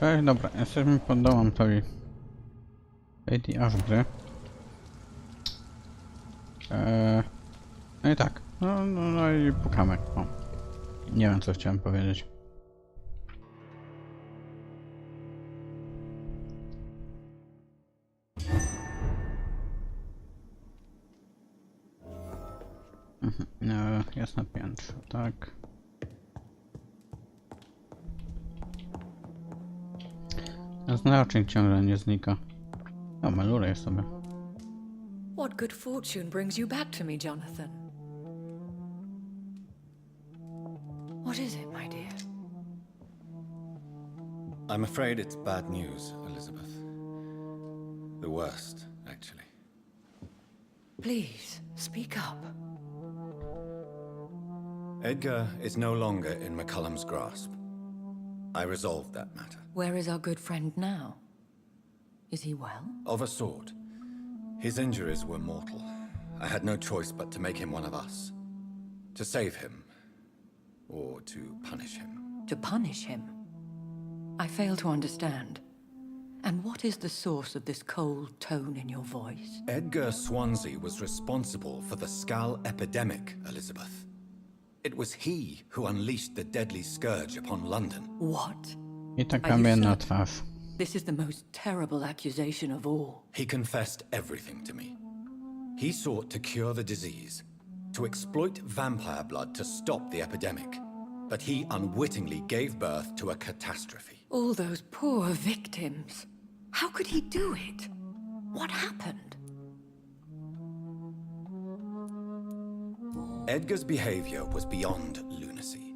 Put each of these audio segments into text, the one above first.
Cześć, dobra, jesteśmy pod domem tej Ashbury. No i tak, no i pukamy. O. Nie wiem, co chciałem powiedzieć. Jest na piętrze, tak. Znacznik ciągle nie znika. O, maluję sobie. What good fortune brings you back to me, Jonathan? What is it, my dear? I'm afraid it's bad news, Elizabeth. The worst, actually. Please, speak up. Edgar is no longer in McCullum's grasp. I resolved that matter. Where is our good friend now? Is he well? Of a sort. His injuries were mortal. I had no choice but to make him one of us. To save him. Or to punish him. To punish him? I fail to understand. And what is the source of this cold tone in your voice? Edgar Swansea was responsible for the Skull Epidemic, Elizabeth. It was he who unleashed the deadly scourge upon London. What? I ta kamienna twarz. This is the most terrible accusation of all. He confessed everything to me. He sought to cure the disease, to exploit vampire blood to stop the epidemic. But he unwittingly gave birth to a catastrophe. All those poor victims. How could he do it? What happened? Edgar's behavior was beyond lunacy.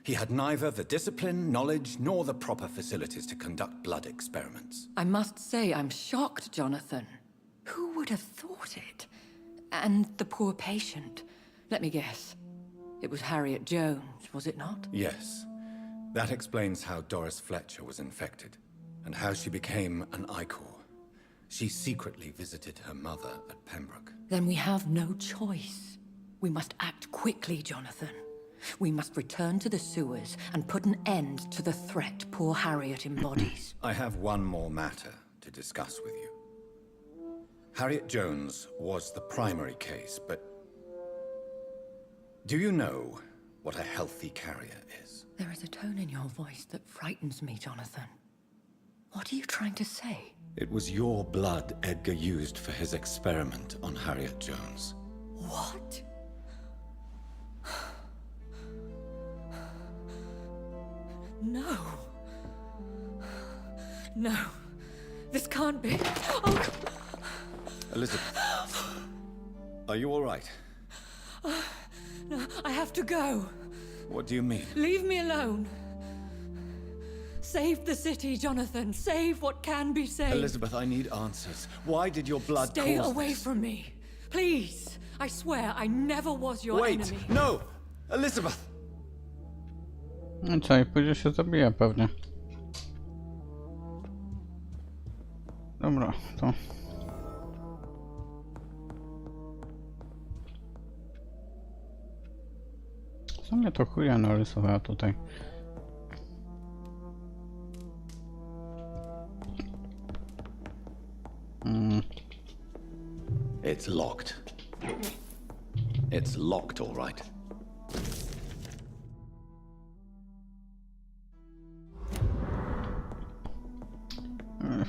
He had neither the discipline, knowledge, nor the proper facilities to conduct blood experiments. I must say I'm shocked, Jonathan. Who would have thought it? And the poor patient. Let me guess. It was Harriet Jones, was it not? Yes. That explains how Doris Fletcher was infected, and how she became an Icor. She secretly visited her mother at Pembroke. Then we have no choice. We must act quickly, Jonathan. We must return to the sewers and put an end to the threat poor Harriet embodies. I have one more matter to discuss with you. Harriet Jones was the primary case, but do you know what a healthy carrier is? There is a tone in your voice that frightens me, Jonathan. What are you trying to say? It was your blood Edgar used for his experiment on Harriet Jones. What? No. No. This can't be. Oh. Elizabeth, are you all right? No, I have to go. What do you mean? Leave me alone. Save the city, Jonathan. Save what can be saved. Elizabeth, I need answers. Why did your blood Stay cause away this? from me. Please. I swear I never was your enemy. Wait! No! Elizabeth! No co, i pójdzie się zabija pewnie. Dobra, to... Co mnie to chuja narysowała tutaj? It's locked. It's locked, all right.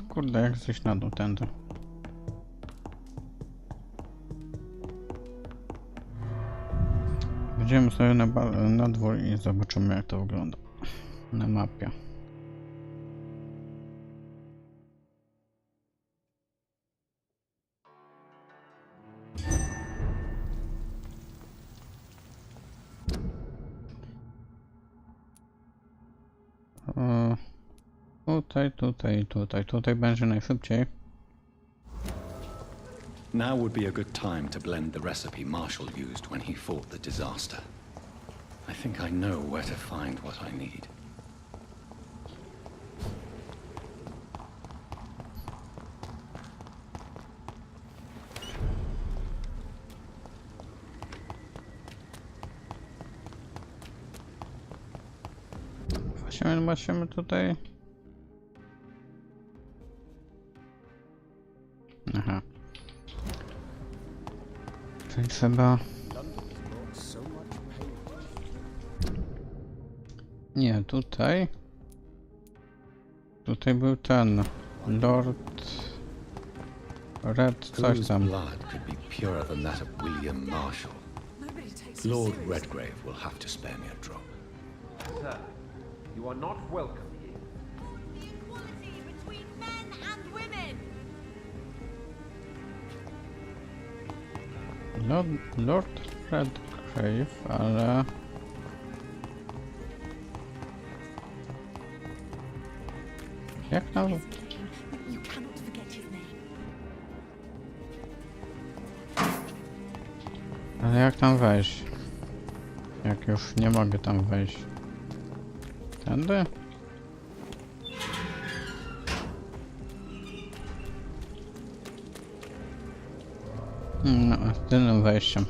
Kurde, jak zejść na dół tędy? Wejdziemy sobie na dwór i zobaczymy, jak to wygląda na mapie. Tutaj będzie najszybciej. Now would be a good time to blend the recipe Marshall used when he fought the disaster. I think I know where to find what I need. Właśnie tutaj Tutaj trzeba... Nie, tutaj... Tutaj był ten... Lord... Red coś Whose tam. blood could be purer than that of William Marshall? Lord Redgrave will have to spare me a drop. Sir, you are not welcome here. Equality between men and women. Lord Redgrave, ale... Jak tam... You cannot forget his name. Ale jak tam wejść? Jak już nie mogę tam wejść. Tędy? No, tylnym wejściem.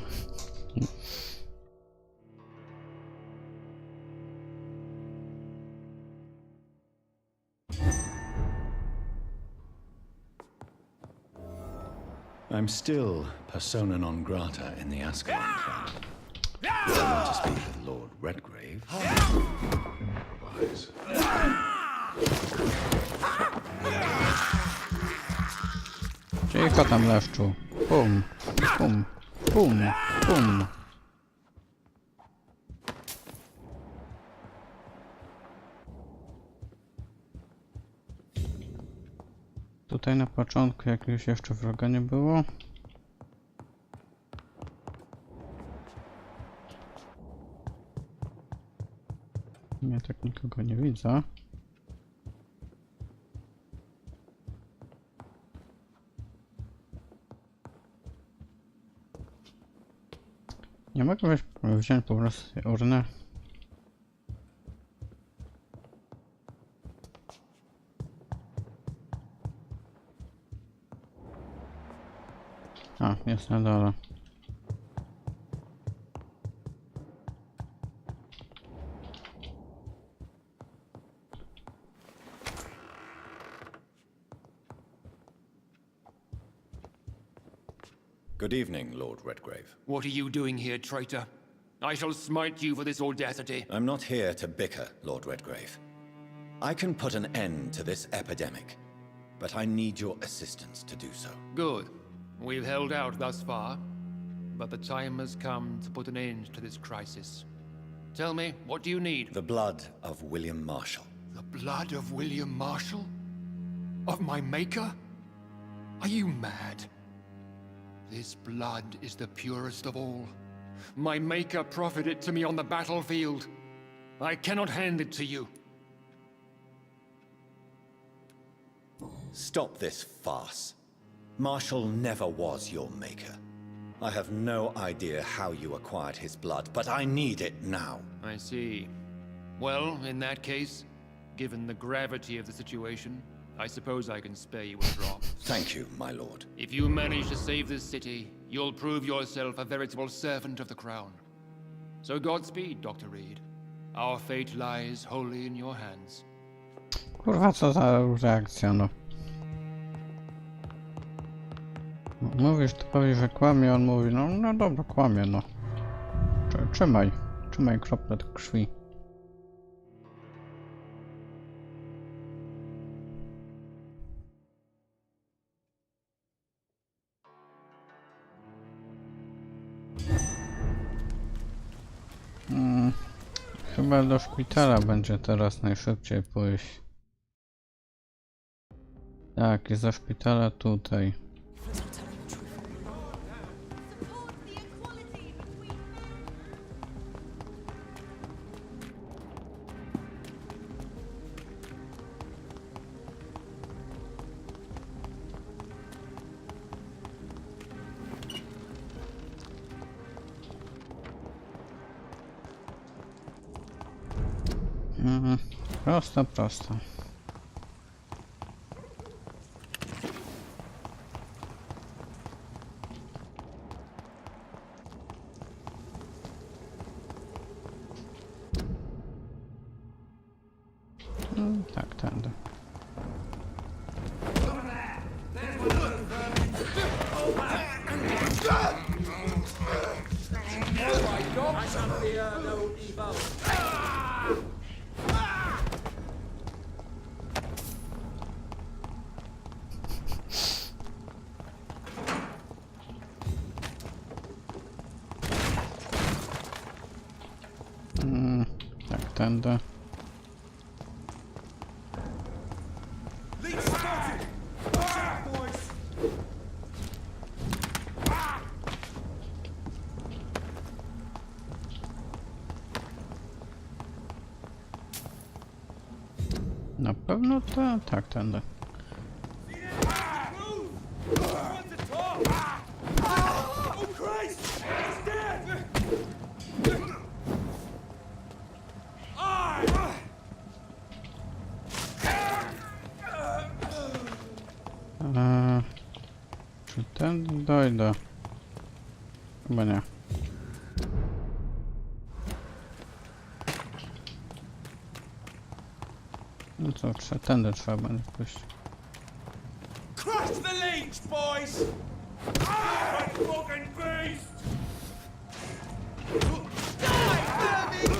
I'm still persona non grata in the Ascalon crowd. I want to speak with Lord Redgrave. Wise. Cicho tam, leszczu. Pum, pum, pum, pum. Tutaj na początku jakiegoś jeszcze wroga nie było. Ja tak nikogo nie widzę. Nie mogę wziąć po prostu tej urny. A, jest na dole. Good evening, Lord Redgrave. What are you doing here, traitor? I shall smite you for this audacity. I'm not here to bicker, Lord Redgrave. I can put an end to this epidemic, but I need your assistance to do so. Good. We've held out thus far, but the time has come to put an end to this crisis. Tell me, what do you need? The blood of William Marshall. The blood of William Marshall? Of my maker? Are you mad? This blood is the purest of all. My maker proffered it to me on the battlefield. I cannot hand it to you. Stop this farce. Marshall never was your maker. I have no idea how you acquired his blood, but I need it now. I see. Well, in that case, given the gravity of the situation, I suppose I can spare you a drop. Thank you, my lord. If you manage to save this city, you'll prove yourself a veritable servant of the crown. So Godspeed, Dr. Reed. Our fate lies wholly in your hands. Kurwa, co za reakcja, no. Mówisz typowi, że kłamie, on mówi, no dobra, kłamie, no. Trzymaj krople krwi. Chyba do szpitala będzie teraz najszybciej pójść. Tak, jest za szpitala tutaj. Support the equality between men. Prosto. Tak, tędy. Tak, tędy. Na pewno to? Tak, tędy. Czy tędy dojdę? Chyba nie. No co, tędy trzeba będzie pójść. Crush the leech, boys! Ah! Fucking beast! Die, Vermin!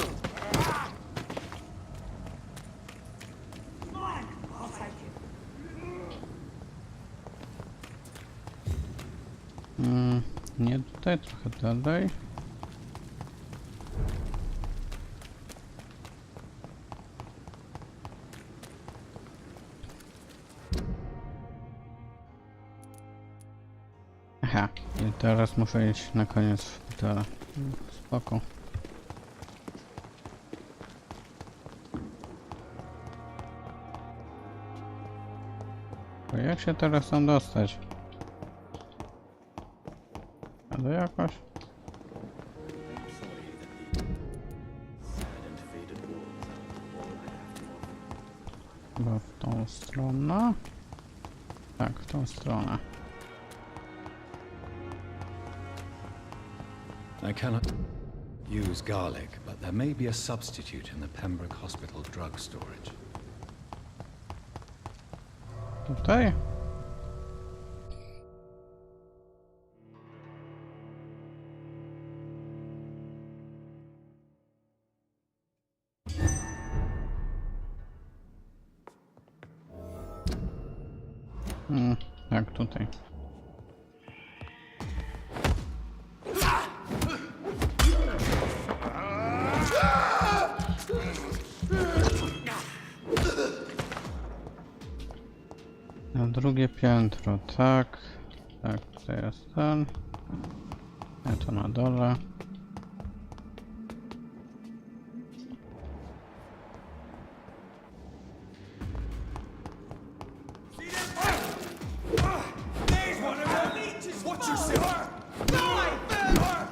Mine! I'll take it. Nie tutaj, trochę dalej. Aha, i teraz muszę iść na koniec szpitala. Spoko. To jak się teraz tam dostać? Ale jakoś? Chyba w tą stronę? Tak, w tą stronę. I cannot use garlic, but there may be a substitute in the Pembroke Hospital drug storage. Tutaj? Tak, tutaj. Na drugie piętro, tak. Tak, tutaj jest ten. Ja to na dole. There's one of our leeches! Watch yourself! Die, Vermin!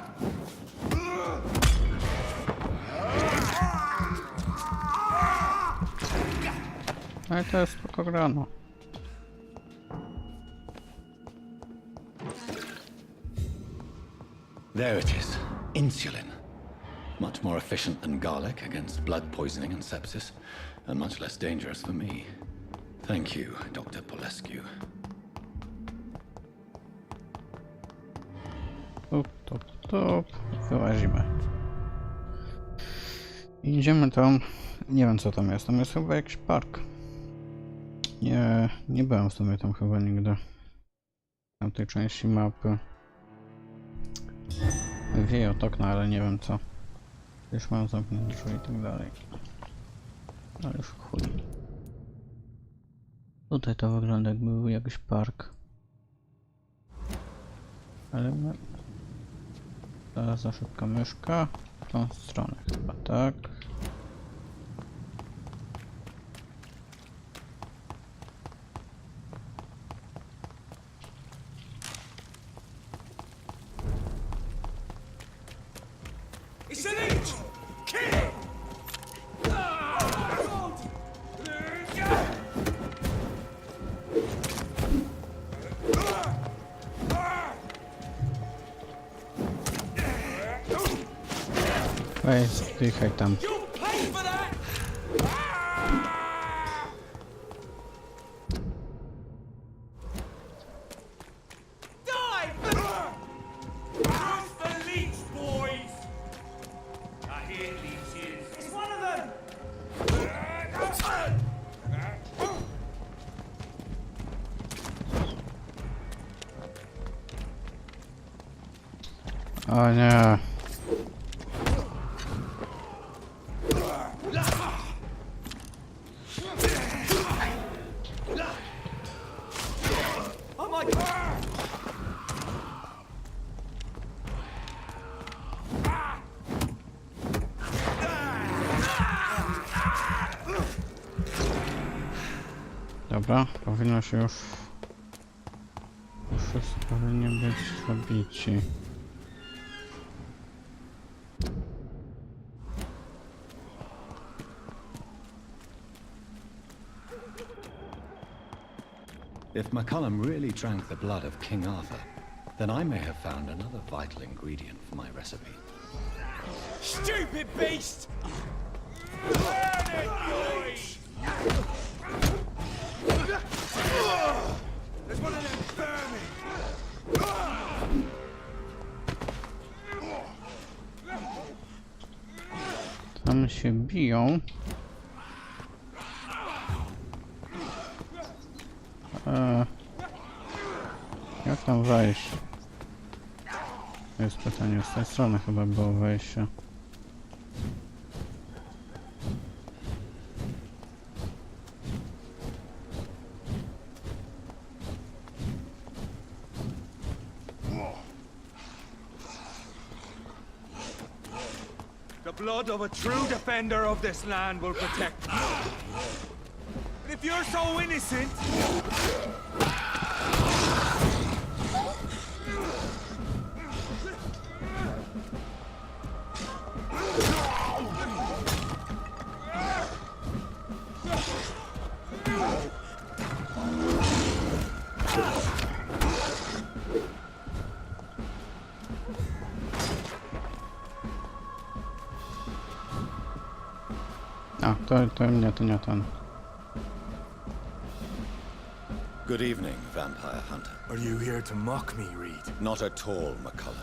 Ale to jest spoko grano. There it is. Insulin. Much more efficient than garlic against blood poisoning and sepsis, and much less dangerous for me. Thank you, Dr. Polescu. Tup, tup, tup. Wyłazimy. Idziemy tam. Nie wiem co tam jest. Tam jest chyba jakiś park. Nie byłem w sumie tam chyba nigdy. W tej części mapy. Wieje od okna, ale nie wiem co. Już mam zamknięte drzwi i tak dalej. No już chuj. Tutaj to wygląda jakby był jakiś park. Ale my... Teraz za szybka myszka. W tą stronę chyba, tak. It's a leech! Kill him! Weź, zdychaj tam. You'll pay for that! Die! Crush the leech, boys! O nie. Oh my god! Dobra, powinno się już... Wszyscy powinni być zabici. If McCullum really drank the blood of King Arthur, then I may have found another vital ingredient for my recipe. Stupid beast! Burn it, boys! There's one of them vermin! Tam się biją. Jak tam wejść? Jest pytanie, z tej strony chyba było wejście. The blood of a true defender of this land will protect you. And if you're so innocent... A, to nie ten. Good evening, Vampire Hunter. Are you here to mock me, Reed? Not at all, McCullum.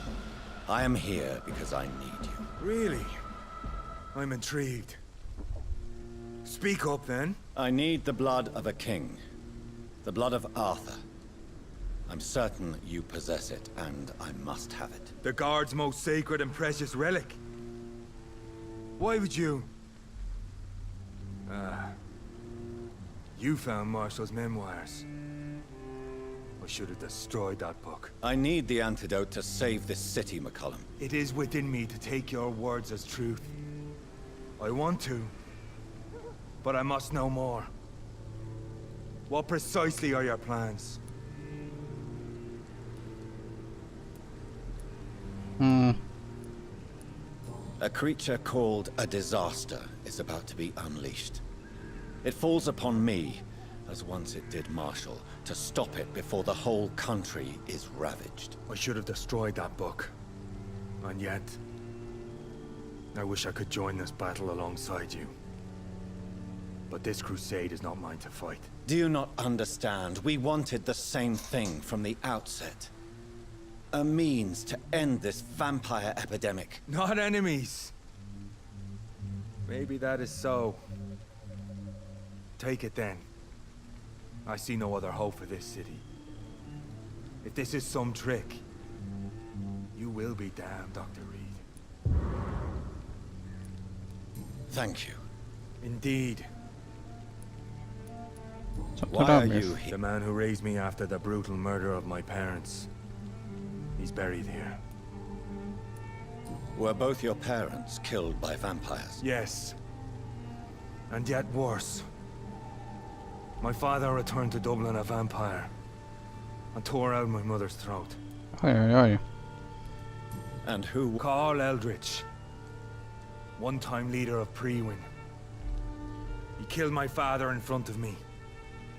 I am here because I need you. Really? I'm intrigued. Speak up, then. I need the blood of a king. The blood of Arthur. I'm certain you possess it, and I must have it. The Guard's most sacred and precious relic. Why would you... You found Marshall's memoirs. I should have destroyed that book. I need the antidote to save this city, McCullum. It is within me to take your words as truth. I want to, but I must know more. What precisely are your plans? A creature called a disaster is about to be unleashed. It falls upon me, as once it did Marshall, to stop it before the whole country is ravaged. I should have destroyed that book. And yet... I wish I could join this battle alongside you. But this crusade is not mine to fight. Do you not understand? We wanted the same thing from the outset. A means to end this vampire epidemic. Not enemies! Maybe that is so. Take it then. I see no other hope for this city. If this is some trick, you will be damned, Dr. Reed. Thank you. Indeed. Co ty Why are robisz? you here? The man who raised me after the brutal murder of my parents. He's buried here. Were both your parents killed by vampires? Yes. And yet worse. My father returned to Dublin a vampire and tore out my mother's throat. Ojej. And who... Carl Eldritch, one-time leader of Prewin. He killed my father in front of me.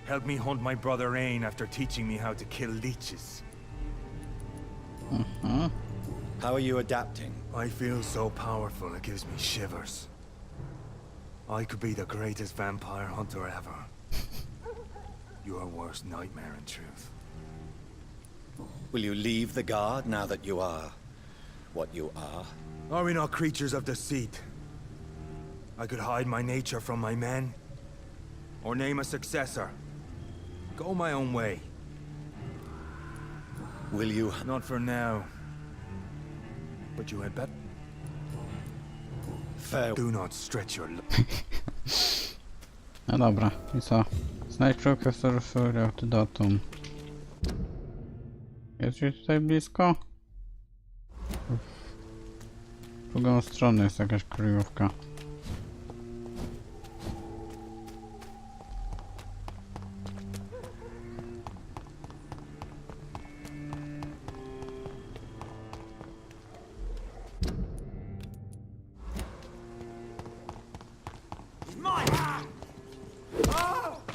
Helped me hunt my brother Ain after teaching me how to kill leeches. How are you adapting? I feel so powerful it gives me shivers. I could be the greatest vampire hunter ever. Your worst nightmare, in truth. Will you leave the Guard now that you are... what you are? Are we not creatures of deceit? I could hide my nature from my men, or name a successor. Go my own way. Will you... Not for now. But you had better. Fair. Do not stretch your. No dobra, i co? Znajdź profesor antidotum. Jest gdzieś tutaj blisko? W drugą stronę jest jakaś kryjówka.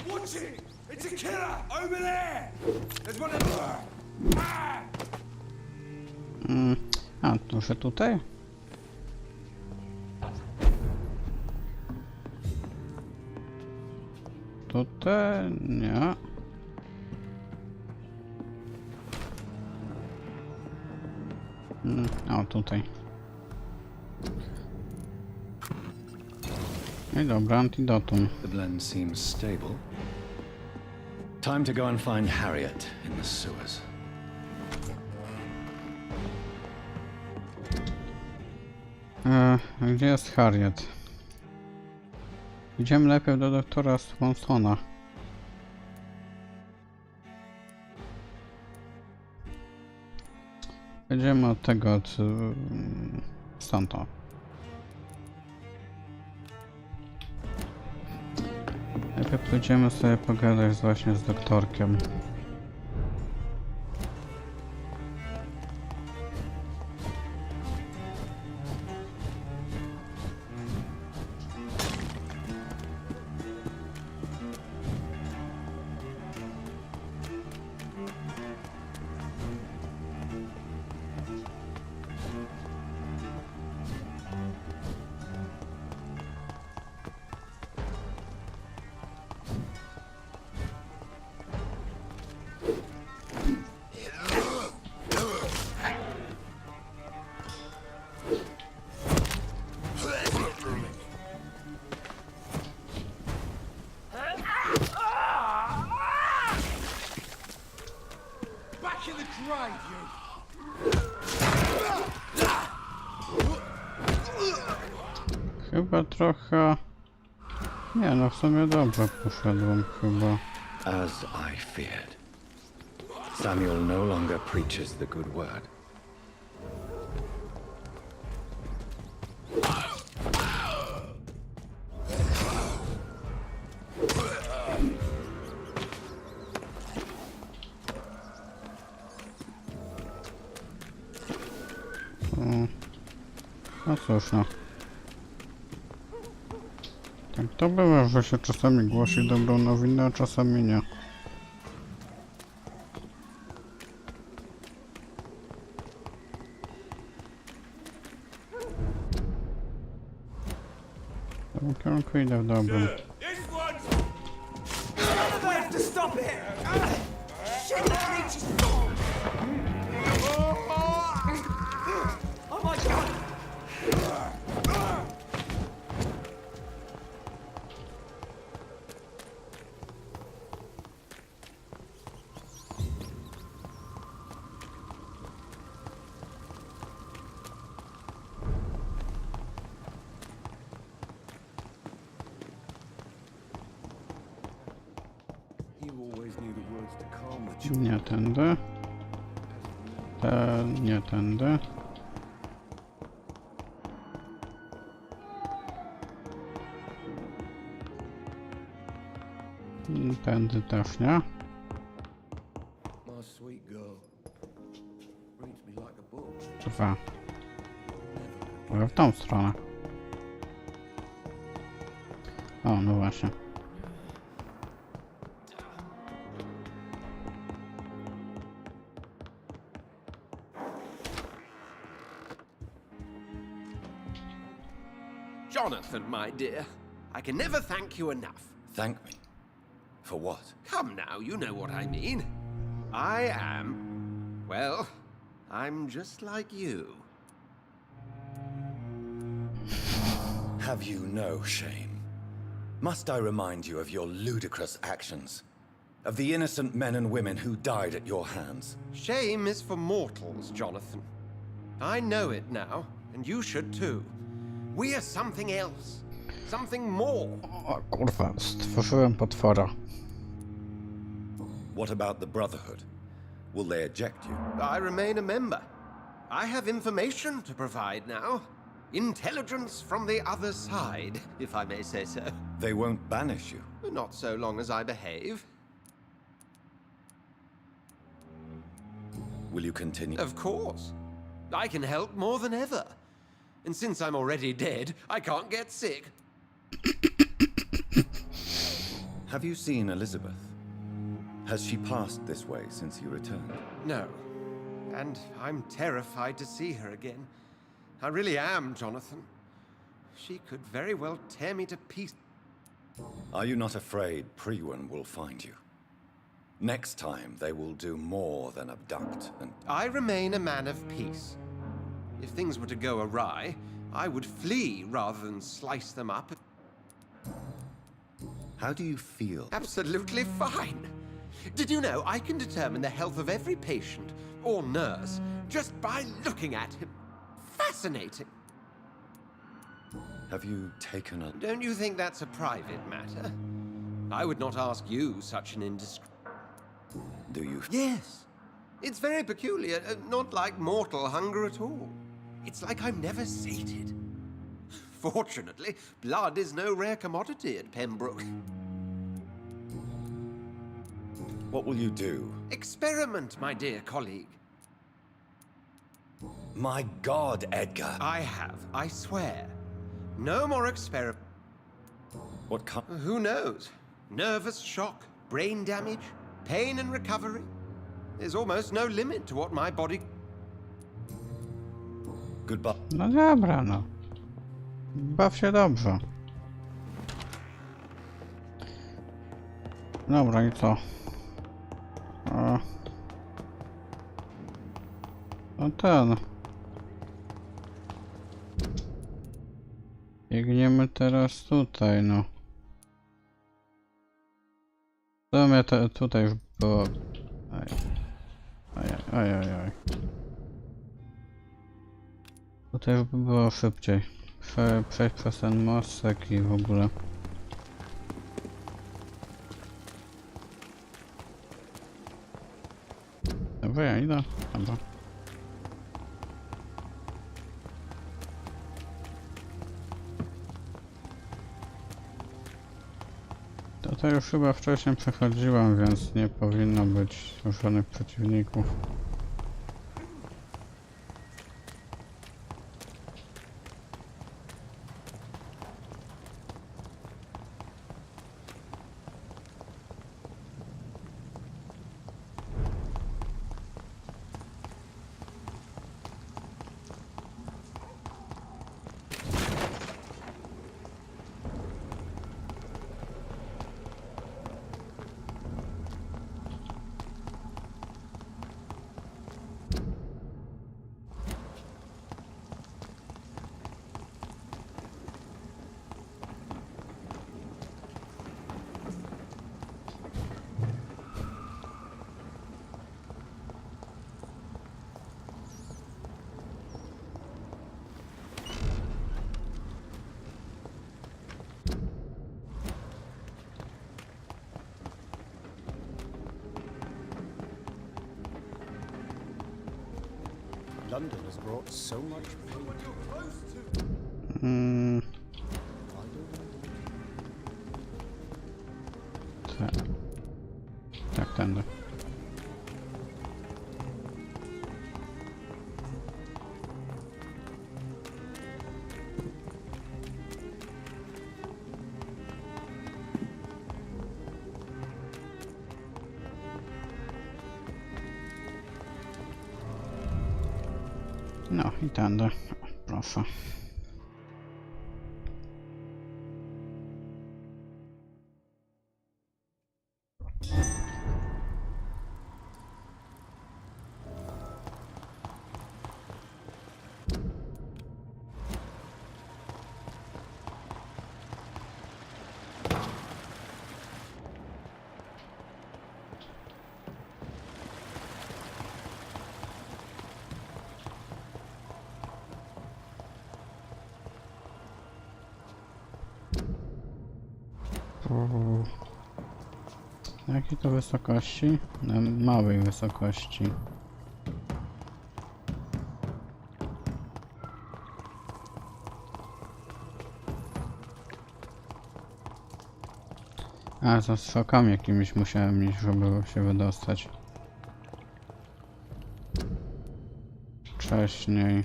Watch it! It's a killer over there. There's one of them. A, to że tutaj? Tutaj nie. O, tutaj. No i dobra, antidotum. The blend seems stable. Time to go and find Harriet in the sewers. Gdzie jest Harriet? Idziemy lepiej do doktora Swansona. Będziemy od tego, od Santa. Najpierw pójdziemy sobie pogadać właśnie z doktorkiem. Back in the grave, you. Chyba trochę... Nie no, w sumie dobrze poszedłem chyba. As I feared. Samuel no longer preaches the good word. No cóż no. Tak to bywa, że się czasami głosi dobrą nowinę, a czasami nie. W tym kierunku idę w dobrym. We have to stop it. Shit, the creature's gone. Oh my god. Nie tędy. Nie tędy. Tędy też nie. Dwa. Ale w tą stronę. O, no właśnie. Jonathan, my dear, I can never thank you enough. Thank me. For what? Come now, you know what I mean. I am... well, I'm just like you. Have you no shame? Must I remind you of your ludicrous actions? Of the innocent men and women who died at your hands? Shame is for mortals, Jonathan. I know it now, and you should too. We are something else. Something more. O kurwa, stworzyłem potwora. What about the Brotherhood? Will they eject you? I remain a member. I have information to provide now. Intelligence from the other side, if I may say so. They won't banish you. Not so long as I behave. Will you continue? Of course. I can help more than ever. And since I'm already dead, I can't get sick. Have you seen Elizabeth? Has she passed this way since you returned? No. And I'm terrified to see her again. I really am, Jonathan. She could very well tear me to pieces. Are you not afraid Priwen will find you? Next time, they will do more than abduct and... I remain a man of peace. If things were to go awry, I would flee rather than slice them up. How do you feel? Absolutely fine. Did you know I can determine the health of every patient or nurse just by looking at him? Fascinating. Have you taken a... Don't you think that's a private matter? I would not ask you such an indiscreet... Do you... Yes. It's very peculiar, not like mortal hunger at all. It's like I'm never sated. Fortunately, blood is no rare commodity at Pembroke. What will you do? Experiment, my dear colleague. My God, Edgar! I have, I swear. No more experiment. What Who knows? Nervous shock, brain damage, pain and recovery. There's almost no limit to what my body... Goodbye. No dobra, no. Baw się dobrze. Dobra, i co? O. No ten. Biegniemy teraz tutaj, no. W sumie tutaj już było... Aj. Tutaj już by było szybciej. Przejść przez ten mostek i w ogóle. Dobra, ja idę. Dobra. To już chyba wcześniej przechodziłem, więc nie powinno być żadnych przeciwników. London has brought so much pain. Tak, tędy. No i tędy, proszę. Na jakiej to wysokości? Na małej wysokości. A, to z szokami jakimiś musiałem iść, żeby się wydostać. Wcześniej.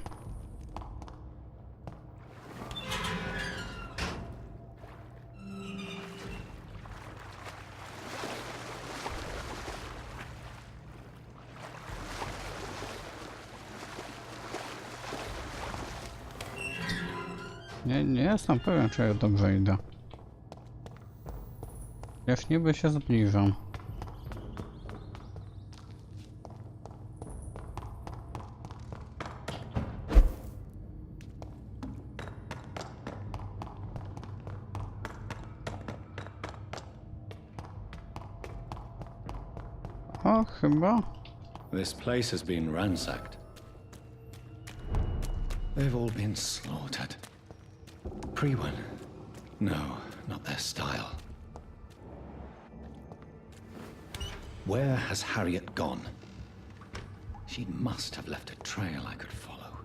Nie jestem pewien, czy ja dobrze idę. Już niby się zbliżam. O, chyba. This place has been ransacked. They've all been slaughtered. Pre-one? No, not their style. Where has Harriet gone? She must have left a trail I could follow.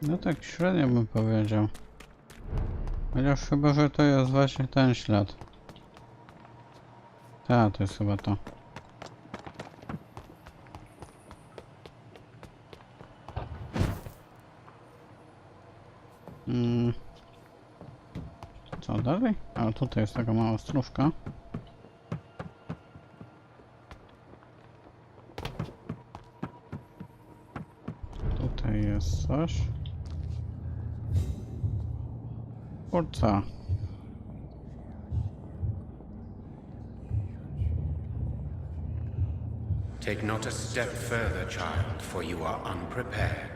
No tak średnio bym powiedział. Chociaż chyba, że to jest właśnie ten ślad. Tak, to jest chyba to. Co dalej? A tutaj jest taka mała stróżka. Tutaj jest coś. Kurca. Take not a step further, child, for you are unprepared.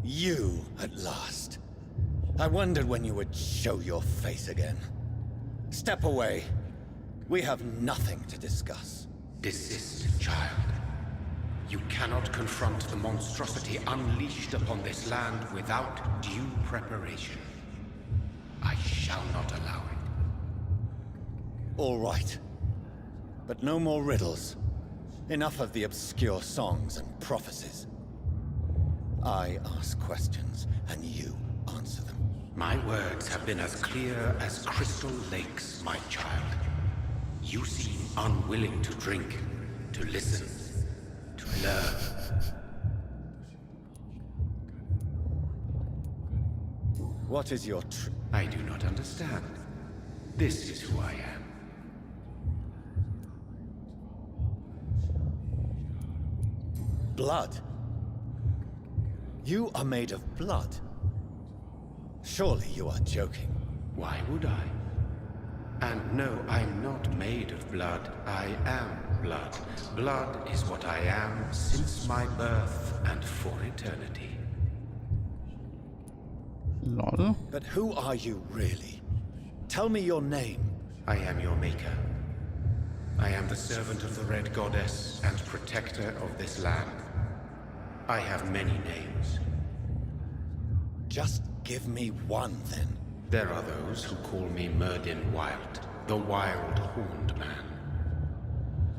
You, at last. I wondered when you would show your face again. Step away. We have nothing to discuss. Desist, child. You cannot confront the monstrosity unleashed upon this land without due preparation. I shall not allow it. All right. But no more riddles. Enough of the obscure songs and prophecies. I ask questions, and you answer them. My words have been as clear as crystal lakes, my child. You seem unwilling to drink, to listen, to learn. What is your I do not understand. This is who I am. blood? You are made of blood. Surely you are joking. Why would I? And no, I'm not made of blood. I am blood. Blood is what I am since my birth and for eternity. Lol. But who are you really? Tell me your name. I am your maker. I am the servant of the Red Goddess and protector of this land. I have many names. Just give me one, then. There are those who call me Merdin Wild, the Wild Horned Man.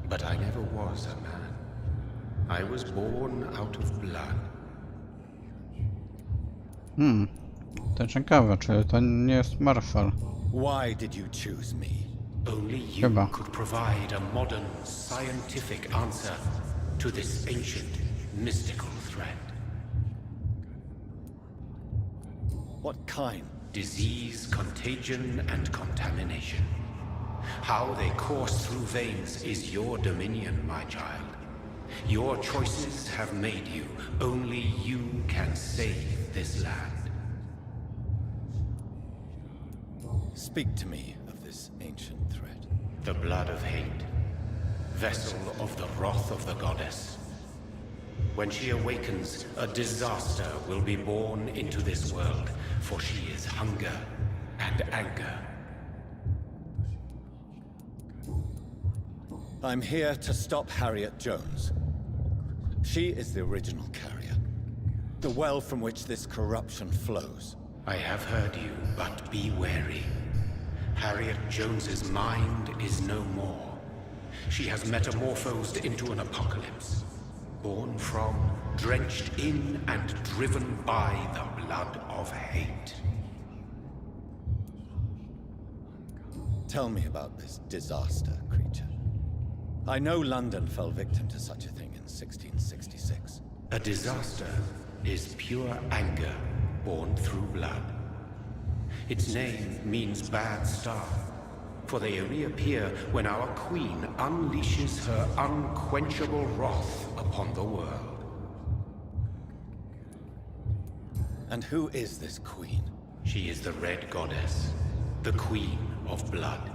But I never was a man. I was born out of blood. To ciekawe, czy to nie jest Marshall. Why did you choose me? Only you Chyba. could provide a modern, scientific answer to this ancient, mystical threat. What kind? Disease, contagion, and contamination. How they course through veins is your dominion, my child. Your choices have made you. Only you can save this land. Speak to me of this ancient threat. The blood of hate. Vessel of the wrath of the goddess. When she awakens, a disaster will be born into this world, for she is hunger and anger. I'm here to stop Harriet Jones. She is the original carrier. The well from which this corruption flows. I have heard you, but be wary. Harriet Jones's mind is no more. She has metamorphosed into an apocalypse. Born from, drenched in, and driven by the blood of hate. Tell me about this disaster, creature. I know London fell victim to such a thing in 1666. A disaster is pure anger born through blood. Its name means bad star, for they only appear when our queen unleashes her unquenchable wrath upon the world. And who is this queen? She is the Red Goddess, the Queen of Blood.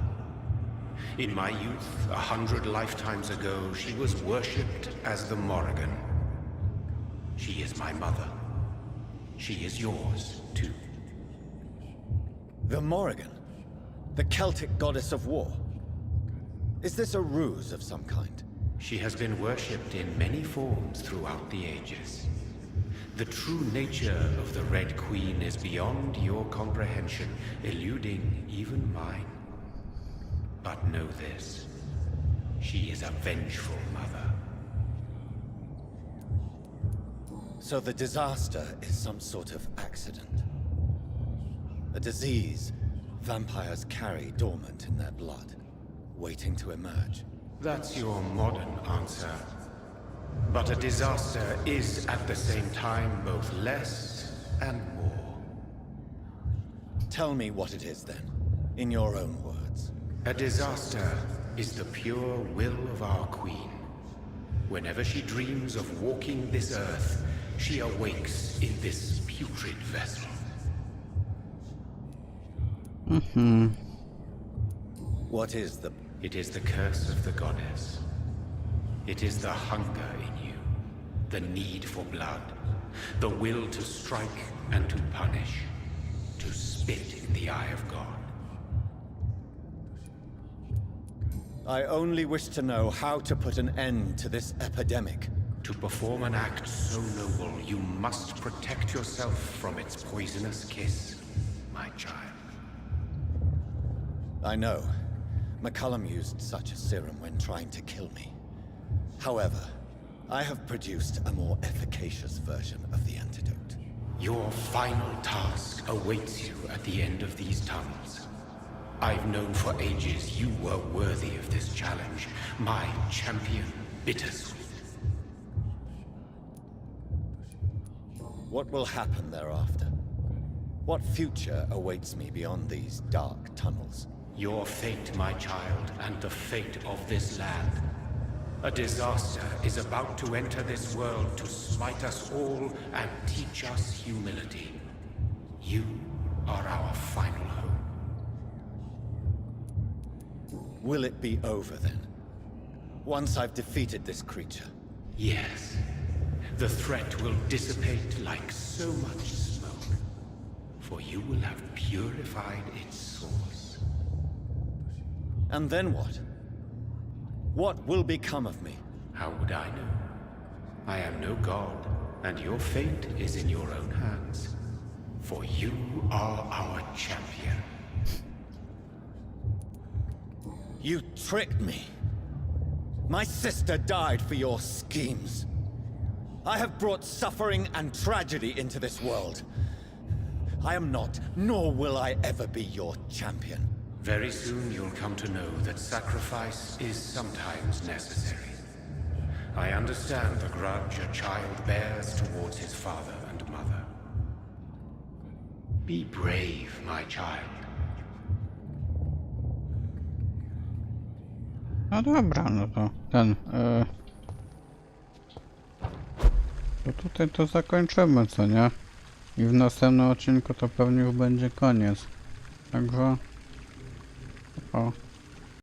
In my youth, 100 lifetimes ago, she was worshipped as the Morrigan. She is my mother. She is yours, too. The Morrigan? The Celtic goddess of war? Is this a ruse of some kind? She has been worshipped in many forms throughout the ages. The true nature of the Red Queen is beyond your comprehension, eluding even mine. But know this, she is a vengeful mother. So the disaster is some sort of accident. A disease vampires carry dormant in their blood, waiting to emerge. That's your modern answer. But a disaster is at the same time both less and more. Tell me what it is then, in your own words. A disaster is the pure will of our queen. Whenever she dreams of walking this earth, she awakes in this putrid vessel. What is the... It is the curse of the goddess. It is the hunger in you, the need for blood, the will to strike and to punish, to spit in the eye of God. I only wish to know how to put an end to this epidemic. To perform an act so noble, you must protect yourself from its poisonous kiss, my child. I know. McCullum used such a serum when trying to kill me. However, I have produced a more efficacious version of the antidote. Your final task awaits you at the end of these tunnels. I've known for ages you were worthy of this challenge, my champion, Bittersweet. What will happen thereafter? What future awaits me beyond these dark tunnels? Your fate, my child, and the fate of this land. A disaster is about to enter this world to smite us all and teach us humility. You are our final hope. Will it be over then? Once I've defeated this creature? Yes. The threat will dissipate like so much smoke, for you will have purified its source. And then what? What will become of me? How would I know? I am no god, and your fate is in your own hands. For you are our champion. You tricked me. My sister died for your schemes. I have brought suffering and tragedy into this world. I am not, nor will I ever be your champion. Very soon you'll come to know that sacrifice is sometimes necessary. I understand the grudge a child bears towards his father and mother. Be brave, my child. No dobra, no to ten... To tutaj to zakończymy, co nie? I w następnym odcinku to pewnie już będzie koniec. Także... O.